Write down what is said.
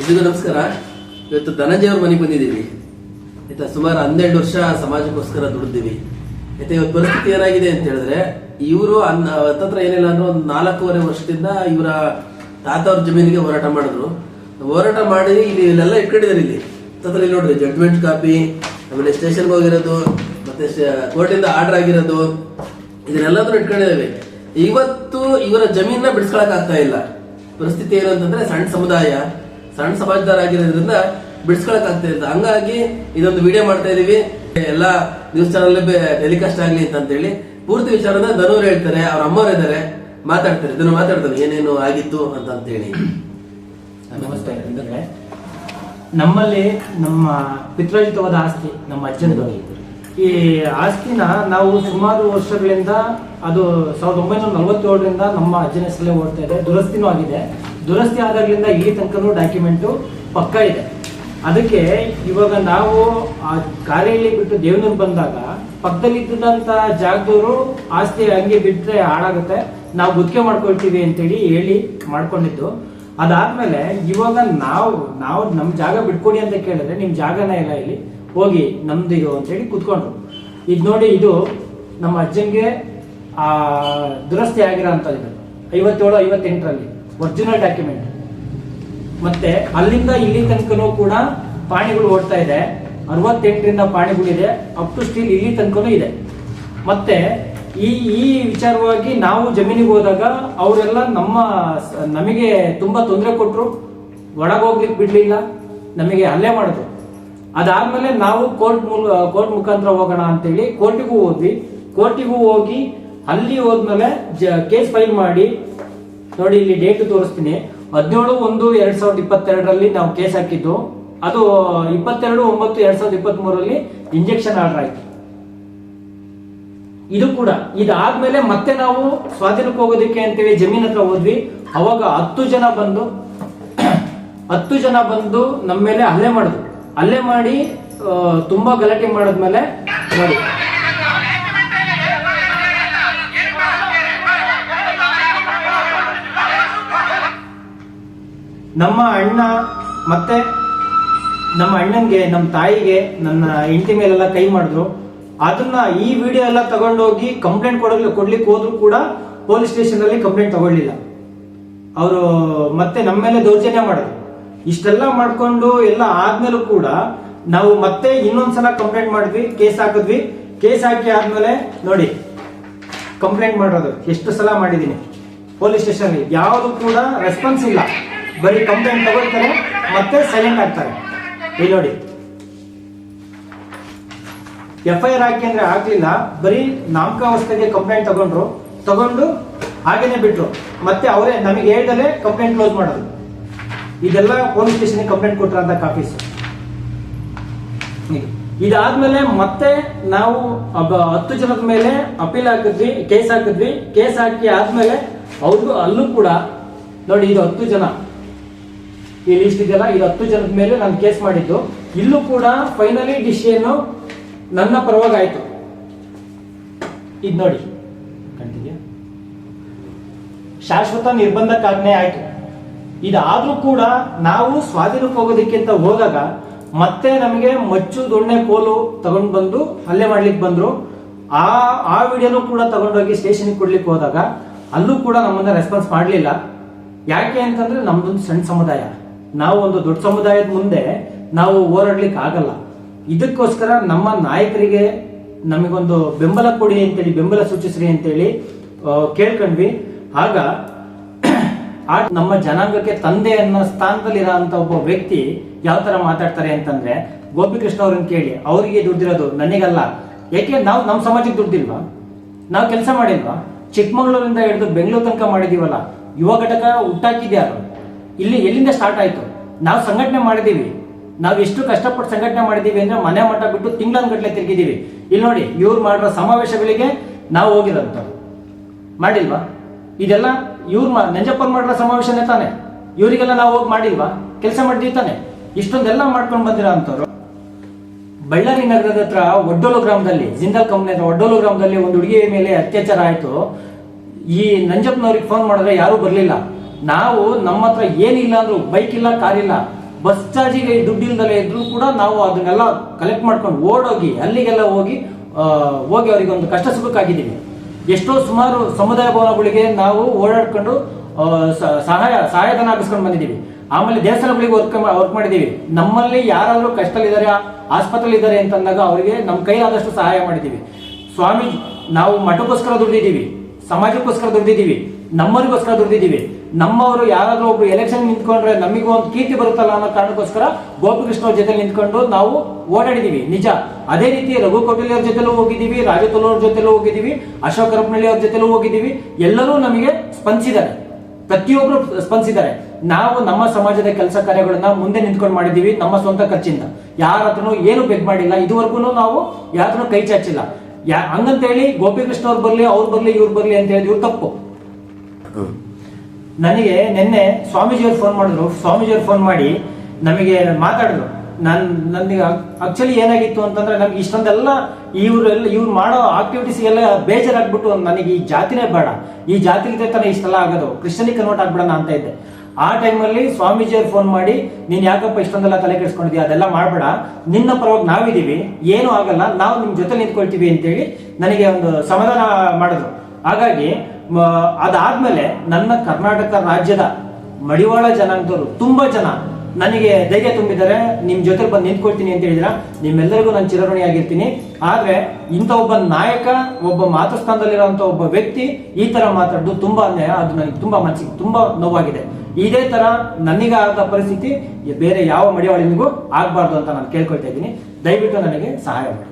ಎಲ್ರಿಗೂ ನಮಸ್ಕಾರ. ಇವತ್ತು ಧನಂಜಯ ಅವ್ರ ಮನೆಗೆ ಬಂದಿದ್ದೀವಿ. ಆಯ್ತಾ, ಸುಮಾರು 12 ವರ್ಷ ಸಮಾಜಕ್ಕೋಸ್ಕರ ದುಡಿದೀವಿ. ಆಯ್ತಾ, ಇವತ್ತು ಪರಿಸ್ಥಿತಿ ಏನಾಗಿದೆ ಅಂತ ಹೇಳಿದ್ರೆ, ಇವರು ಹತ್ತತ್ರ ಏನಿಲ್ಲ ಅಂದ್ರೆ ಒಂದು 4.5 ವರ್ಷದಿಂದ ಇವರ ತಾತ ಅವ್ರ ಜಮೀನಿಗೆ ಹೋರಾಟ ಮಾಡಿದ್ರು. ಹೋರಾಟ ಮಾಡಿ ಇಲ್ಲೆಲ್ಲ ಇಟ್ಕೊಂಡಿದ್ದಾರೆ. ಇಲ್ಲಿ ಹತ್ತತ್ರ ಇಲ್ಲಿ ನೋಡ್ರಿ, ಜಡ್ಜ್ಮೆಂಟ್ ಕಾಪಿ, ಆಮೇಲೆ ಸ್ಟೇಷನ್ಗೆ ಹೋಗಿರೋದು, ಮತ್ತೆ ಕೋರ್ಟಿಂದ ಆರ್ಡರ್ ಆಗಿರೋದು, ಇದನ್ನೆಲ್ಲದೂ ಇಟ್ಕೊಂಡಿದ್ದೇವೆ. ಇವತ್ತು ಇವರ ಜಮೀನ ಬಿಡಿಸ್ಕೊಳಕ್ ಆಗ್ತಾ ಇಲ್ಲ. ಪರಿಸ್ಥಿತಿ ಏನು ಅಂತಂದ್ರೆ, ಸಣ್ಣ ಸಮುದಾಯ, ಸಣ್ಣ ಸಮಾಜದಾರ ಆಗಿರೋದ್ರಿಂದ ಬಿಡಿಸ್ಕೊಳಕ್ ಆಗ್ತಾ ಇಲ್ಲ. ಹಂಗಾಗಿ ಇದೊಂದು ವಿಡಿಯೋ ಮಾಡ್ತಾ ಇದೀವಿ, ಎಲ್ಲಾ ನ್ಯೂಸ್ ಚಾನಲ್ ಟೆಲಿಕಾಸ್ಟ್ ಆಗ್ಲಿ ಅಂತ ಹೇಳಿ. ಪೂರ್ತಿ ವಿಚಾರನ ಧನೂರ್ ಹೇಳ್ತಾರೆ, ಅವ್ರ ಅಮ್ಮವ್ರು ಇದ್ದಾರೆ, ಮಾತಾಡ್ತಾರೆ. ಇದನ್ನು ಮಾತಾಡ್ತಾರೆ ಏನೇನು ಆಗಿತ್ತು ಅಂತ ಹೇಳಿ. ನಮಸ್ತೆ. ಅಂದ್ರೆ ನಮ್ಮಲ್ಲಿ ನಮ್ಮ ಪಿತ್ರಾರ್ಜಿತವಾದ ಆಸ್ತಿ ನಮ್ಮ ಅಜ್ಜನದು. ಈ ಆಸ್ತಿನ ನಾವು ಸುಮಾರು ವರ್ಷಗಳಿಂದ, ಅದು 1947ರಿಂದ ನಮ್ಮ ಅಜ್ಜನ ಹೆಸರಲ್ಲೇ ಓಡ್ತಾ ಇದೆ. ದುರಸ್ತಿನೂ ಆಗಿದೆ. ದುರಸ್ತಿ ಆದಾಗ್ಲಿಂದ ಇಲ್ಲಿ ತನಕನೂ ಡಾಕ್ಯುಮೆಂಟು ಪಕ್ಕ ಇದೆ. ಅದಕ್ಕೆ ಇವಾಗ ನಾವು ಆ ಕಾಲೇಳಿ ಬಿಟ್ಟು ದೇವನೂರು ಬಂದಾಗ ಪಕ್ಕದಲ್ಲಿ ಇದ್ದಂತ ಜಾಗದವರು ಆಸ್ತಿ ಹಂಗೆ ಬಿಟ್ರೆ ಹಾಳಾಗುತ್ತೆ, ನಾವು ಗುತ್ತಿಗೆ ಮಾಡ್ಕೊಳ್ತೀವಿ ಅಂತೇಳಿ ಹೇಳಿ ಮಾಡ್ಕೊಂಡಿದ್ದು. ಅದಾದ್ಮೇಲೆ ಇವಾಗ ನಾವು ನಮ್ಮ ಜಾಗ ಬಿಟ್ಕೊಡಿ ಅಂತ ಕೇಳಿದ್ರೆ, ನಿಮ್ ಜಾಗನೇ ಇಲ್ಲ, ಇಲ್ಲಿ ಹೋಗಿ ನಮ್ದು ಇದು ಅಂತೇಳಿ ಕುತ್ಕೊಂಡ್ರು. ಇದು ನೋಡಿ, ಇದು ನಮ್ಮ ಅಜ್ಜಂಗೆ ಆ ದುರಸ್ತಿ ಆಗಿರೋ ಅಂತದ್ದು 57-58ರಲ್ಲಿ ಒರಿಜಿನಲ್ ಡಾಕ್ಯುಮೆಂಟ್. ಮತ್ತೆ ಅಲ್ಲಿಂದ ಇಲ್ಲಿ ತನಕನೂ ಕೂಡ ಪಾಣಿಗಳು ಓಡ್ತಾ ಇದೆ. 68ರಿಂದ ಪಾಣಿಗಳಿದೆ, ಅಪ್ ಟು ಸ್ಟಿಲ್ ಇಲ್ಲಿ ತನಕನೂ ಇದೆ. ಮತ್ತೆ ಈ ವಿಚಾರವಾಗಿ ನಾವು ಜಮೀನಿಗೆ ಹೋದಾಗ ಅವರೆಲ್ಲ ನಮಗೆ ತುಂಬಾ ತೊಂದರೆ ಕೊಟ್ಟರು, ಒಳಗೋಗ್ಲಿಕ್ಕೆ ಬಿಡ್ಲಿಲ್ಲ, ನಮಗೆ ಹಲ್ಲೆ ಮಾಡಿದ್ರು. ಅದಾದ್ಮೇಲೆ ನಾವು ಕೋರ್ಟ್ ಮುಖಾಂತರ ಹೋಗೋಣ ಅಂತೇಳಿ ಕೋರ್ಟಿಗೂ ಹೋದ್ವಿ. ಕೋರ್ಟಿಗೂ ಹೋಗಿ ಅಲ್ಲಿ ಹೋದ್ಮೇಲೆ ಕೇಸ್ ಫೈಲ್ ಮಾಡಿ, ನೋಡಿ ಇಲ್ಲಿ ಡೇಟ್ ತೋರಿಸ್ತೀನಿ, 17/1/2022ರಲ್ಲಿ ನಾವು ಕೇಸ್ ಹಾಕಿದ್ದು. ಅದು 22/9/2023ರಲ್ಲಿ ಇಂಜೆಕ್ಷನ್ ಆರ್ಡರ್ ಆಯ್ತು. ಇದು ಕೂಡ ಇದಾದ್ಮೇಲೆ ಮತ್ತೆ ನಾವು ಸ್ವಾಧೀನಕ್ಕೆ ಹೋಗೋದಕ್ಕೆ ಅಂತೇಳಿ ಜಮೀನ್ ಹತ್ರ ಹೋದ್ವಿ. ಅವಾಗ 10 ಜನ ಬಂದು ನಮ್ಮ ಮೇಲೆ ಹಲ್ಲೆ ಮಾಡಿ ತುಂಬಾ ಗಲಾಟೆ ಮಾಡಿದ್ಮೇಲೆ ನೋಡಿ, ನಮ್ಮ ಅಣ್ಣ ಮತ್ತೆ ನಮ್ಮ ಅಣ್ಣಂಗೆ, ನಮ್ಮ ತಾಯಿಗೆ, ನನ್ನ ಹೆಂಡತಿ ಮೇಲೆಲ್ಲ ಕೈ ಮಾಡಿದ್ರು. ಅದನ್ನ ಈ ವಿಡಿಯೋ ಎಲ್ಲ ತಗೊಂಡೋಗಿ ಕಂಪ್ಲೇಂಟ್ ಕೊಡ್ಲಿಕ್ಕೆ ಹೋದ್ರು ಕೂಡ ಪೊಲೀಸ್ ಸ್ಟೇಷನ್ ಅಲ್ಲಿ ಕಂಪ್ಲೇಂಟ್ ತಗೊಳ್ಳಿಲ್ಲ ಅವರು. ಮತ್ತೆ ನಮ್ಮ ಮೇಲೆ ದೌರ್ಜನ್ಯ ಮಾಡಿದ್ರು. ಇಷ್ಟೆಲ್ಲ ಮಾಡ್ಕೊಂಡು ಎಲ್ಲ ಆದ್ಮೇಲೂ ಕೂಡ ನಾವು ಮತ್ತೆ ಇನ್ನೊಂದ್ಸಲ ಕಂಪ್ಲೇಂಟ್ ಮಾಡಿದ್ವಿ, ಕೇಸ್ ಹಾಕಿದ್ವಿ. ಕೇಸ್ ಹಾಕಿ ಆದ್ಮೇಲೆ ನೋಡಿ, ಕಂಪ್ಲೇಂಟ್ ಮಾಡೋದು ಎಷ್ಟು ಸಲ ಮಾಡಿದೀನಿ ಪೊಲೀಸ್ ಸ್ಟೇಷನ್, ಯಾವುದು ಕೂಡ ರೆಸ್ಪಾನ್ಸ್ ಇಲ್ಲ. ಬರೀ ಕಂಪ್ಲೇಂಟ್ ತಗೊಳ್ತಾರೆ ಮತ್ತೆ ಸೈಲೆಂಟ್ ಆಗ್ತಾರೆ. ಇಲ್ಲಿ ನೋಡಿ, FIR ಹಾಕಿ ಅಂದ್ರೆ ಆಗ್ಲಿಲ್ಲ, ಬರೀ ನಾಮಕಾವಸ್ಥೆಗೆ ಕಂಪ್ಲೇಂಟ್ ತಗೊಂಡು ಹಾಗೇನೆ ಬಿಟ್ರು. ಮತ್ತೆ ಅವರೇ ನಮಗೆ ಹೇಳ್ದಲೇ ಕಂಪ್ಲೇಂಟ್ ಕ್ಲೋಸ್ ಮಾಡೋದು. ಇದೆಲ್ಲ ಪೊಲೀಸ್ ಸ್ಟೇಷನ್ ಕಂಪ್ಲೇಂಟ್ ಕೊಟ್ಟರಂತ ಕಾಪೀಸ್. ಇದಾದ್ಮೇಲೆ ಮತ್ತೆ ನಾವು 10 ಜನದ ಮೇಲೆ ಅಪೀಲ್ ಹಾಕಿದ್ವಿ, ಕೇಸ್ ಹಾಕಿದ್ವಿ. ಕೇಸ್ ಹಾಕಿ ಆದ್ಮೇಲೆ ಅಲ್ಲೂ ಕೂಡ ನೋಡಿ, ಇದು 10 ಜನ ಈ ಲಿಸ್ಟ್ ಇದೆಲ್ಲ, ಇದು 10 ಜನದ ಮೇಲೆ ನಾನು ಕೇಸ್ ಮಾಡಿದ್ದು. ಇಲ್ಲೂ ಕೂಡ ಫೈನಲಿ ಡಿಸಿಷನ್ ನನ್ನ ಪರವಾಗಿ ಆಯ್ತು. ಇದು ನೋಡಿ, ಶಾಶ್ವತ ನಿರ್ಬಂಧಕ್ಕಾಜ್ಞೆ ಆಯ್ತು. ಇದಾದ್ರೂ ಕೂಡ ನಾವು ಸ್ವಾಧೀನಕ್ಕೆ ಹೋಗೋದಕ್ಕಿಂತ ಹೋದಾಗ ಮತ್ತೆ ನಮಗೆ ಮಚ್ಚು ದೊಣ್ಣೆ ಕೋಲು ತಗೊಂಡು ಬಂದು ಹಲ್ಲೆ ಮಾಡ್ಲಿಕ್ಕೆ ಬಂದ್ರು. ಆ ವಿಡಿಯೋನು ಕೂಡ ತಗೊಂಡೋಗಿ ಸ್ಟೇಷನ್ಗೆ ಕೊಡ್ಲಿಕ್ಕೆ ಹೋದಾಗ ಅಲ್ಲೂ ಕೂಡ ನಮ್ಮನ್ನ ರೆಸ್ಪಾನ್ಸ್ ಮಾಡಲಿಲ್ಲ. ಯಾಕೆ ಅಂತಂದ್ರೆ, ನಮ್ದೊಂದು ಸಣ್ಣ ಸಮುದಾಯ, ನಾವು ಒಂದು ದೊಡ್ಡ ಸಮುದಾಯದ ಮುಂದೆ ನಾವು ಹೋರಾಡ್ಲಿಕ್ಕೆ ಆಗಲ್ಲ. ಇದಕ್ಕೋಸ್ಕರ ನಮ್ಮ ನಾಯಕರಿಗೆ ನಮಗೊಂದು ಬೆಂಬಲ ಕೊಡಿ ಅಂತೇಳಿ, ಬೆಂಬಲ ಸೂಚಿಸ್ರಿ ಅಂತೇಳಿ ಕೇಳ್ಕೊಂಡ್ವಿ. ಆಗ ನಮ್ಮ ಜನಾಂಗಕ್ಕೆ ತಂದೆ ಅನ್ನೋ ಸ್ಥಾನದಲ್ಲಿರೋ ಅಂತ ಒಬ್ಬ ವ್ಯಕ್ತಿ ಯಾವ ತರ ಮಾತಾಡ್ತಾರೆ ಅಂತಂದ್ರೆ, ಗೋಪಿಕೃಷ್ಣ ಅವ್ರನ್ನ ಕೇಳಿ, ಅವರಿಗೆ ದುಡ್ಡಿರೋದು ನನಗಲ್ಲ. ಯಾಕೆ ನಾವು ನಮ್ಮ ಸಮಾಜಕ್ಕೆ ದುಡ್ಡಿಲ್ವಾ? ನಾವು ಕೆಲಸ ಮಾಡಿಲ್ವಾ? ಚಿಕ್ಕಮಗಳೂರಿಂದ ಹಿಡಿದು ಬೆಂಗಳೂರು ತನಕ ಮಾಡಿದೀವಲ್ಲ. ಯುವ ಘಟಕ ಹುಟ್ಟಾಕಿದ್ಯಾರು? ಇಲ್ಲಿ ಎಲ್ಲಿಂದ ಸ್ಟಾರ್ಟ್ ಆಯ್ತು? ನಾವು ಸಂಘಟನೆ ಮಾಡಿದೀವಿ. ನಾವು ಎಷ್ಟು ಕಷ್ಟಪಟ್ಟು ಸಂಘಟನೆ ಮಾಡಿದೀವಿ ಅಂದ್ರೆ, ಮನೆ ಮಠ ಬಿಟ್ಟು ತಿಂಗಳನ್ಗಟ್ಲೆ ತಿರುಗಿದೀವಿ. ಇಲ್ಲಿ ನೋಡಿ, ಇವ್ರು ಮಾಡಿರೋ ಸಮಾವೇಶಗಳಿಗೆ ನಾವು ಹೋಗಿರೋಂಥ ಮಾಡಿಲ್ವಾ? ಇದೆಲ್ಲ ಇವ್ರು ನಂಜಪ್ಪನ್ ಮಾಡಿರೋ ಸಮಾವೇಶನೇ ತಾನೆ. ಇವರಿಗೆಲ್ಲ ನಾವು ಹೋಗಿ ಮಾಡಿಲ್ವಾ? ಕೆಲಸ ಮಾಡಿದೀವಿ ತಾನೆ. ಇಷ್ಟೊಂದೆಲ್ಲ ಮಾಡ್ಕೊಂಡು ಬಂದಿರೋ ಅಂತವ್ರು. ಬಳ್ಳಾರಿ ನಗರದ ಹತ್ರ ಒಡ್ಡೋಲು ಗ್ರಾಮದಲ್ಲಿ, ಜಿಂದಾಲ್ ಕಂಪ್ನಿ ಹತ್ರ ಒಡ್ಡೋಲು ಗ್ರಾಮದಲ್ಲಿ ಒಂದು ಹುಡುಗಿಯ ಮೇಲೆ ಅತ್ಯಾಚಾರ ಆಯ್ತು. ಈ ನಂಜಪ್ಪನವ್ರಿಗೆ ಫೋನ್ ಮಾಡಿದ್ರೆ ಯಾರು ಬರ್ಲಿಲ್ಲ. ನಾವು ನಮ್ಮ ಹತ್ರ ಏನಿಲ್ಲ ಅಂದ್ರು, ಬೈಕ್ ಇಲ್ಲ, ಕಾರ್ ಇಲ್ಲ, ಬಸ್ ಚಾರ್ಜಿಗೆ ದುಡ್ಡಿಲ್ದಲೇ ಇದ್ರು ಕೂಡ ನಾವು ಅದನ್ನೆಲ್ಲ ಕಲೆಕ್ಟ್ ಮಾಡ್ಕೊಂಡು ಓಡೋಗಿ ಅಲ್ಲಿಗೆಲ್ಲ ಹೋಗಿ ಅವರಿಗೆ ಒಂದು ಕಷ್ಟ ಸುಖಕ್ಕಾಗಿದ್ದೀವಿ. ಎಷ್ಟೋ ಸುಮಾರು ಸಮುದಾಯ ಭವನಗಳಿಗೆ ನಾವು ಓಡಾಡ್ಕೊಂಡು ಸಹಾಯಧನ ಹಾಕಿಸ್ಕೊಂಡು ಬಂದಿದ್ದೀವಿ. ಆಮೇಲೆ ದೇವಸ್ಥಾನಗಳಿಗೆ ವರ್ಕ್ ಮಾಡಿದ್ದೀವಿ. ನಮ್ಮಲ್ಲಿ ಯಾರಾದ್ರೂ ಕಷ್ಟದಲ್ಲಿದ್ದಾರೆ, ಆಸ್ಪತ್ರೆಯಲ್ಲಿ ಇದ್ದಾರೆ ಅಂತಂದಾಗ ಅವರಿಗೆ ನಮ್ಮ ಕೈಲಾದಷ್ಟು ಸಹಾಯ ಮಾಡಿದ್ದೀವಿ. ಸ್ವಾಮಿ, ನಾವು ಮಠಕ್ಕೋಸ್ಕರ ದುಡ್ದಿದ್ದೀವಿ, ಸಮಾಜಕ್ಕೋಸ್ಕರ ದುಡ್ದಿದ್ದೀವಿ, ನಮ್ಮರಿಗೋಸ್ಕರ ದುಡ್ದಿದ್ದೀವಿ. ನಮ್ಮವರು ಯಾರಾದ್ರೂ ಒಬ್ರು ಎಲೆಕ್ಷನ್ ನಿಂತ್ಕೊಂಡ್ರೆ ನಮಗೂ ಒಂದು ಕೀರ್ತಿ ಬರುತ್ತಲ್ಲ ಅನ್ನೋ ಕಾರಣಕ್ಕೋಸ್ಕರ ಗೋಪಿಕೃಷ್ಣ ಅವ್ರ ಜೊತೆ ನಿಂತ್ಕೊಂಡು ನಾವು ಓಡಾಡಿದೀವಿ, ನಿಜ. ಅದೇ ರೀತಿ ರಘು ಕೋಟಲಿ ಅವ್ರ ಜೊತೆಲೂ ಹೋಗಿದ್ದೀವಿ, ರಾಜತೋಲ್ ಅವ್ರ ಜೊತೆಲೂ ಹೋಗಿದ್ದೀವಿ, ಅಶೋಕ್ ಹರಪನಹಳ್ಳಿ ಅವ್ರ ಜೊತೆಲೂ ಹೋಗಿದ್ದೀವಿ. ಎಲ್ಲರೂ ನಮಗೆ ಸ್ಪಂದಿಸಿದ್ದಾರೆ, ಪ್ರತಿಯೊಬ್ರು ಸ್ಪಂದಿಸಿದ್ದಾರೆ. ನಾವು ನಮ್ಮ ಸಮಾಜದ ಕೆಲಸ ಕಾರ್ಯಗಳನ್ನ ಮುಂದೆ ನಿಂತ್ಕೊಂಡು ಮಾಡಿದೀವಿ ನಮ್ಮ ಸ್ವಂತ ಖರ್ಚಿಂದ. ಯಾರ ಹತ್ರನೂ ಏನು ಬೆಗ್ ಮಾಡಿಲ್ಲ, ಇದುವರೆಗೂ ನಾವು ಯಾರತ್ರನೂ ಕೈ ಚಾಚಿಲ್ಲ. ಹಂಗಂತ ಹೇಳಿ ಗೋಪಿಕೃಷ್ಣ ಅವ್ರು ಬರ್ಲಿ, ಅವ್ರು ಬರ್ಲಿ, ಇವ್ರು ಬರ್ಲಿ ಅಂತ ಹೇಳಿದ್ರು ತಪ್ಪು. ನನಗೆ ನಿನ್ನೆ ಸ್ವಾಮೀಜಿಯವ್ರು ಫೋನ್ ಮಾಡಿದ್ರು. ಸ್ವಾಮೀಜಿಯವ್ರು ಫೋನ್ ಮಾಡಿ ನಮಗೆ ಮಾತಾಡಿದ್ರು. ನನಗೆ ಆಕ್ಚುಲಿ ಏನಾಗಿತ್ತು ಅಂತಂದ್ರೆ, ನಮ್ಗೆ ಇಷ್ಟೊಂದೆಲ್ಲ ಇವ್ರು ಮಾಡೋ ಆಕ್ಟಿವಿಟೀಸ್ ಎಲ್ಲ ಬೇಜಾರಾಗ್ಬಿಟ್ಟು ನನಗೆ ಈ ಜಾತಿನೇ ಬೇಡ, ಈ ಜಾತಿ ತಾನೇ ಇಷ್ಟೆಲ್ಲ ಆಗೋದು, ಕ್ರಿಶ್ಚಿಯನಿಗೆ ಕನ್ವರ್ಟ್ ಆಗ್ಬಿಡೋಣ ಅಂತ ಇದ್ದೆ. ಆ ಟೈಮಲ್ಲಿ ಸ್ವಾಮೀಜಿಯವ್ರು ಫೋನ್ ಮಾಡಿ, ನೀನ್ ಯಾಕಪ್ಪ ಇಷ್ಟೊಂದೆಲ್ಲ ತಲೆ ಕೆಡಿಸ್ಕೊಂಡಿದ್ಯಾ, ಅದೆಲ್ಲ ಮಾಡಬೇಡ, ನಿನ್ನ ಪರವಾಗಿ ನಾವಿದೀವಿ, ಏನೂ ಆಗಲ್ಲ, ನಾವು ನಿಮ್ ಜೊತೆ ನಿಂತ್ಕೊಳ್ತೀವಿ ಅಂತೇಳಿ ನನಗೆ ಒಂದು ಸಮಾಧಾನ ಮಾಡಿದ್ರು. ಹಾಗಾಗಿ ಅದಾದ್ಮೇಲೆ ನನ್ನ ಕರ್ನಾಟಕ ರಾಜ್ಯದ ಮಡಿವಾಳ ಜನಾಂಗದವರು ತುಂಬಾ ಜನ ನನಗೆ ಧೈರ್ಯ ತುಂಬಿದ್ದಾರೆ. ನಿಮ್ ಜೊತೆ ಬಂದು ನಿಂತ್ಕೊಳ್ತೀನಿ ಅಂತ ಹೇಳಿದ್ರ, ನಿಮ್ಮೆಲ್ಲರಿಗೂ ನಾನು ಚಿರಋಣಿಯಾಗಿರ್ತೀನಿ. ಆದ್ರೆ ಇಂಥ ಒಬ್ಬ ನಾಯಕ, ಒಬ್ಬ ಮಾತೃಸ್ಥಾನದಲ್ಲಿರುವಂತ ಒಬ್ಬ ವ್ಯಕ್ತಿ ಈ ತರ ಮಾತಾಡೋದು ತುಂಬಾ ಅನ್ಯಾಯ. ಅದು ನನಗೆ ತುಂಬಾ ಮನಸ್ಸಿಗೆ ತುಂಬಾ ನೋವಾಗಿದೆ. ಇದೇ ತರ ನನಗೆ ಆದ ಪರಿಸ್ಥಿತಿ ಬೇರೆ ಯಾವ ಮಡಿವಾಳಿನಿಗೂ ಆಗ್ಬಾರ್ದು ಅಂತ ನಾನು ಕೇಳ್ಕೊಳ್ತಾ ಇದ್ದೀನಿ. ದಯವಿಟ್ಟು ನನಗೆ ಸಹಾಯ ಮಾಡಿ.